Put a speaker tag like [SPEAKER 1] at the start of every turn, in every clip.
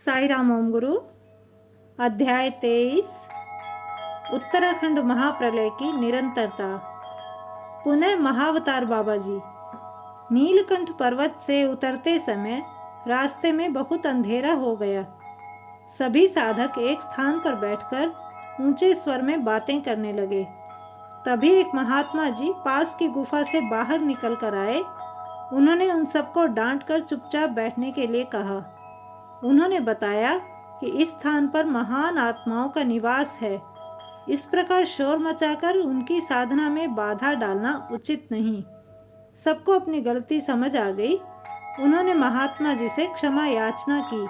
[SPEAKER 1] साई राम ओम गुरु। अध्याय 23। उत्तराखंड महाप्रलय की निरंतरता। पुनः महावतार बाबा जी। नीलकंठ पर्वत से उतरते समय रास्ते में बहुत अंधेरा हो गया। सभी साधक एक स्थान पर बैठकर ऊंचे स्वर में बातें करने लगे। तभी एक महात्मा जी पास की गुफा से बाहर निकल कर आए। उन्होंने उन सबको डांट कर चुपचाप बैठने के लिए कहा। उन्होंने बताया कि इस स्थान पर महान आत्माओं का निवास है। इस प्रकार शोर मचाकर उनकी साधना में बाधा डालना उचित नहीं। सबको अपनी गलती समझ आ गई। उन्होंने महात्मा जी से क्षमा याचना की।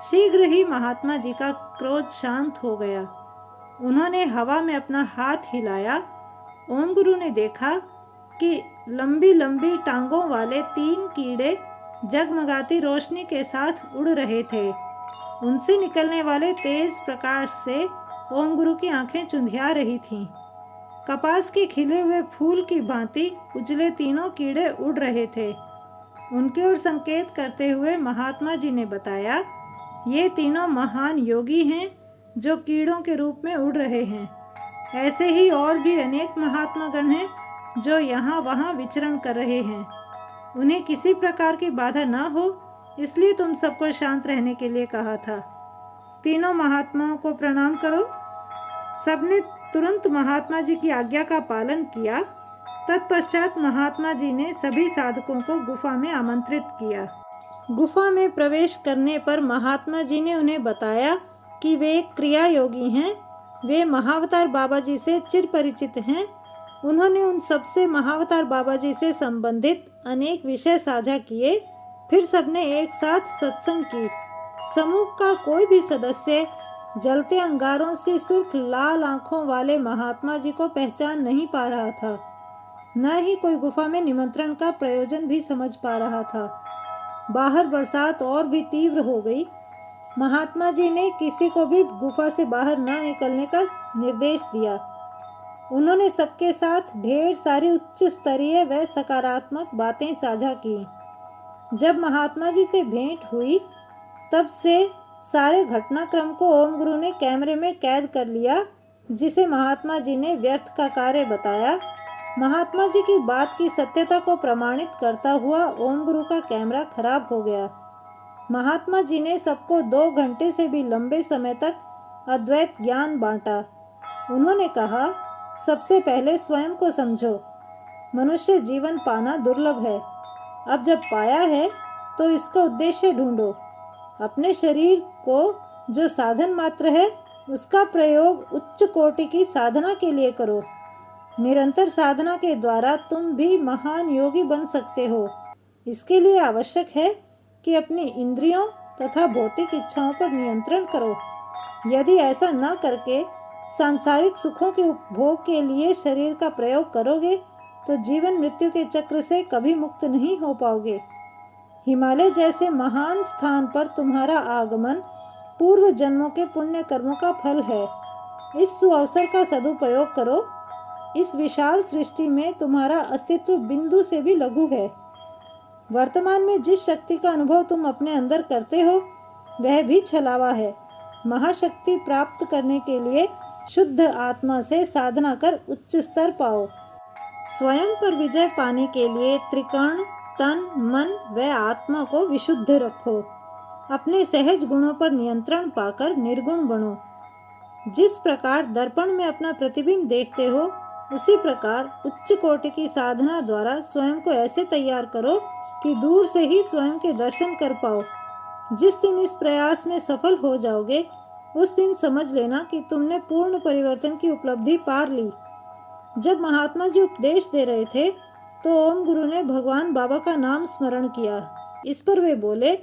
[SPEAKER 1] शीघ्र ही महात्मा जी का क्रोध शांत हो गया। उन्होंने हवा में अपना हाथ हिलाया। ओम गुरु ने देखा कि लंबी लंबी टांगों वाले 3 कीड़े जगमगाती रोशनी के साथ उड़ रहे थे। उनसे निकलने वाले तेज प्रकाश से ओम गुरु की आंखें चुंधिया रही थीं। कपास के खिले हुए फूल की भांति उजले तीनों कीड़े उड़ रहे थे। उनकी ओर संकेत करते हुए महात्मा जी ने बताया, ये तीनों महान योगी हैं जो कीड़ों के रूप में उड़ रहे हैं। ऐसे ही और भी अनेक महात्मा गण हैं जो यहाँ वहाँ विचरण कर रहे हैं। उन्हें किसी प्रकार की बाधा न हो, इसलिए तुम सबको शांत रहने के लिए कहा था। तीनों महात्माओं को प्रणाम करो। सबने तुरंत महात्मा जी की आज्ञा का पालन किया। तत्पश्चात महात्मा जी ने सभी साधकों को गुफा में आमंत्रित किया। गुफा में प्रवेश करने पर महात्मा जी ने उन्हें बताया कि वे एक क्रिया योगी हैं। वे महावतार बाबा जी से चिर परिचित हैं। उन्होंने उन सबसे महावतार बाबा जी से संबंधित अनेक विषय साझा किए। फिर सबने एक साथ सत्संग की। समूह का कोई भी सदस्य जलते अंगारों से सुर्ख लाल आंखों वाले महात्मा जी को पहचान नहीं पा रहा था। न ही कोई गुफा में निमंत्रण का प्रयोजन भी समझ पा रहा था। बाहर बरसात और भी तीव्र हो गई। महात्मा जी ने किसी को भी गुफा से बाहर न निकलने का निर्देश दिया। उन्होंने सबके साथ ढेर सारी उच्च स्तरीय व सकारात्मक बातें साझा की। जब महात्मा जी से भेंट हुई तब से सारे घटनाक्रम को ओम गुरु ने कैमरे में कैद कर लिया, जिसे महात्मा जी ने व्यर्थ का कार्य बताया। महात्मा जी की बात की सत्यता को प्रमाणित करता हुआ ओम गुरु का कैमरा खराब हो गया। महात्मा जी ने सबको 2 घंटे से भी लंबे समय तक अद्वैत ज्ञान बांटा। उन्होंने कहा, सबसे पहले स्वयं को समझो। मनुष्य जीवन पाना दुर्लभ है। अब जब पाया है तो इसका उद्देश्य ढूंढो। अपने शरीर को जो साधन मात्र है उसका प्रयोग उच्च कोटि की साधना के लिए करो। निरंतर साधना के द्वारा तुम भी महान योगी बन सकते हो। इसके लिए आवश्यक है कि अपनी इंद्रियों तथा भौतिक इच्छाओं पर नियंत्रण करो। यदि ऐसा न करके सांसारिक सुखों के उपभोग के लिए शरीर का प्रयोग करोगे तो जीवन मृत्यु के चक्र से कभी मुक्त नहीं हो पाओगे। हिमालय जैसे महान स्थान पर तुम्हारा आगमन पूर्व जन्मों के पुण्य कर्मों का फल है। इस सुअवसर का सदुपयोग करो। इस विशाल सृष्टि में तुम्हारा अस्तित्व बिंदु से भी लघु है। वर्तमान में जिस शक्ति का अनुभव तुम अपने अंदर करते हो वह भी छलावा है। महाशक्ति प्राप्त करने के लिए शुद्ध आत्मा से साधना कर उच्च स्तर पाओ। स्वयं पर विजय पाने के लिए त्रिकर्ण तन मन व आत्मा को विशुद्ध रखो। अपने सहज गुणों पर नियंत्रण पाकर निर्गुण बनो। जिस प्रकार दर्पण में अपना प्रतिबिंब देखते हो उसी प्रकार उच्च कोटि की साधना द्वारा स्वयं को ऐसे तैयार करो कि दूर से ही स्वयं के दर्शन कर पाओ। जिस दिन इस प्रयास में सफल हो जाओगे उस दिन समझ लेना कि तुमने पूर्ण परिवर्तन की उपलब्धि पार ली। जब महात्मा जी उपदेश दे रहे थे तो ओम गुरु ने भगवान बाबा का नाम स्मरण किया। इस पर वे बोले,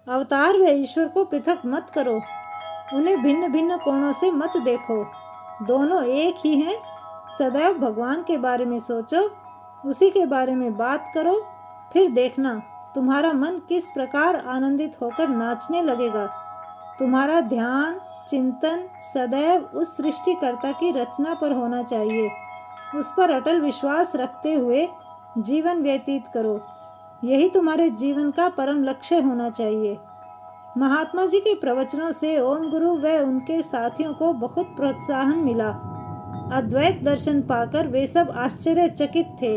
[SPEAKER 1] अवतार व ईश्वर को पृथक मत करो। उन्हें भिन्न भिन्न कोणों से मत देखो। दोनों एक ही हैं। सदैव भगवान के बारे में सोचो, उसी के बारे में बात करो। फिर देखना तुम्हारा मन किस प्रकार आनंदित होकर नाचने लगेगा। तुम्हारा ध्यान चिंतन सदैव उस सृष्टिकर्ता की रचना पर होना चाहिए। उस पर अटल विश्वास रखते हुए जीवन व्यतीत करो। यही तुम्हारे जीवन का परम लक्ष्य होना चाहिए। महात्मा जी के प्रवचनों से ओम गुरु व उनके साथियों को बहुत प्रोत्साहन मिला। अद्वैत दर्शन पाकर वे सब आश्चर्यचकित थे।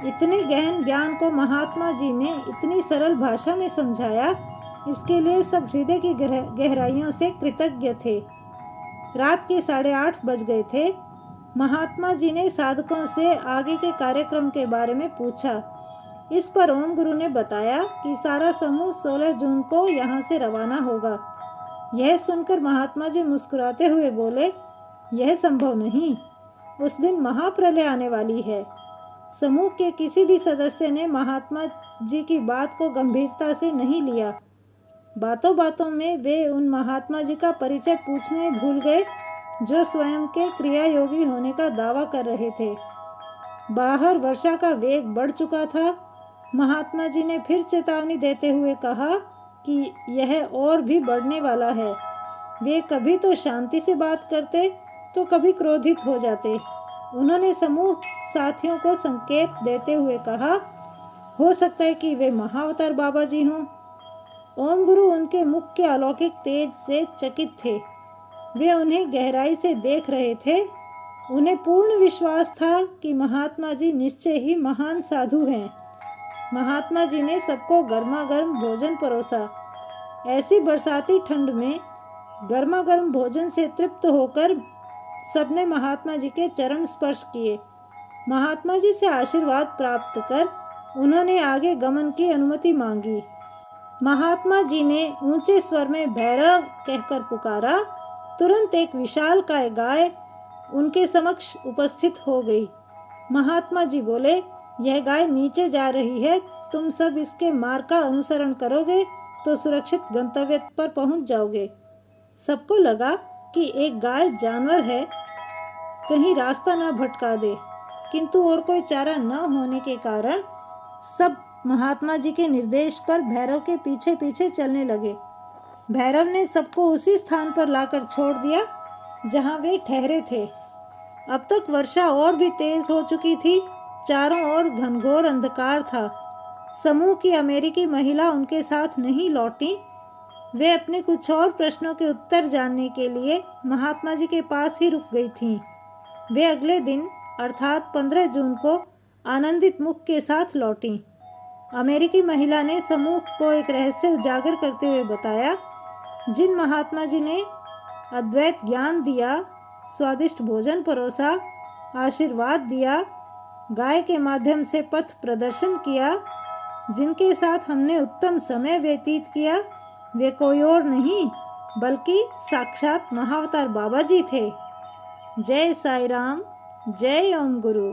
[SPEAKER 1] इतने गहन ज्ञान को महात्मा जी ने इतनी सरल भाषा में समझाया, इसके लिए सब हृदय की गहराइयों से कृतज्ञ थे। रात के 8:30 बज गए थे। महात्मा जी ने साधकों से आगे के कार्यक्रम के बारे में पूछा। इस पर ओम गुरु ने बताया कि सारा समूह 16 जून को यहाँ से रवाना होगा। यह सुनकर महात्मा जी मुस्कुराते हुए बोले, यह संभव नहीं, उस दिन महाप्रलय आने वाली है। समूह के किसी भी सदस्य ने महात्मा जी की बात को गंभीरता से नहीं लिया। बातों बातों में वे उन महात्मा जी का परिचय पूछने भूल गए जो स्वयं के क्रिया योगी होने का दावा कर रहे थे। बाहर वर्षा का वेग बढ़ चुका था। महात्मा जी ने फिर चेतावनी देते हुए कहा कि यह और भी बढ़ने वाला है। वे कभी तो शांति से बात करते तो कभी क्रोधित हो जाते। उन्होंने समूह साथियों को संकेत देते हुए कहा, हो सकता है कि वे महाअवतार बाबा जी हों। ओम गुरु उनके मुख के अलौकिक तेज से चकित थे। वे उन्हें गहराई से देख रहे थे। उन्हें पूर्ण विश्वास था कि महात्मा जी निश्चय ही महान साधु हैं। महात्मा जी ने सबको गर्मा गर्म भोजन परोसा। ऐसी बरसाती ठंड में गर्मा गर्म भोजन से तृप्त होकर सबने महात्मा जी के चरण स्पर्श किए। महात्मा जी से आशीर्वाद प्राप्त कर उन्होंने आगे गमन की अनुमति मांगी। महात्मा जी ने ऊंचे स्वर में भैरव कहकर पुकारा। तुरंत एक विशालकाय गाय उनके समक्ष उपस्थित हो गई। महात्मा जी बोले, यह गाय नीचे जा रही है, तुम सब इसके मार्ग का अनुसरण करोगे तो सुरक्षित गंतव्य पर पहुंच जाओगे। सबको लगा कि एक गाय जानवर है, कहीं रास्ता न भटका दे, किंतु और कोई चारा न होने के कारण सब महात्मा जी के निर्देश पर भैरव के पीछे पीछे चलने लगे। भैरव ने सबको उसी स्थान पर लाकर छोड़ दिया जहां वे ठहरे थे। अब तक वर्षा और भी तेज हो चुकी थी। चारों ओर घनघोर अंधकार था। समूह की अमेरिकी महिला उनके साथ नहीं लौटी। वे अपने कुछ और प्रश्नों के उत्तर जानने के लिए महात्मा जी के पास ही रुक गई थीं। वे अगले दिन अर्थात 15 जून को आनंदित मुख के साथ लौटी। अमेरिकी महिला ने समूह को एक रहस्य उजागर करते हुए बताया, जिन महात्मा जी ने अद्वैत ज्ञान दिया, स्वादिष्ट भोजन परोसा, आशीर्वाद दिया, गाय के माध्यम से पथ प्रदर्शन किया, जिनके साथ हमने उत्तम समय व्यतीत किया, वे कोई और नहीं बल्कि साक्षात महाअवतार बाबा जी थे। जय साई राम, जय ओम गुरु।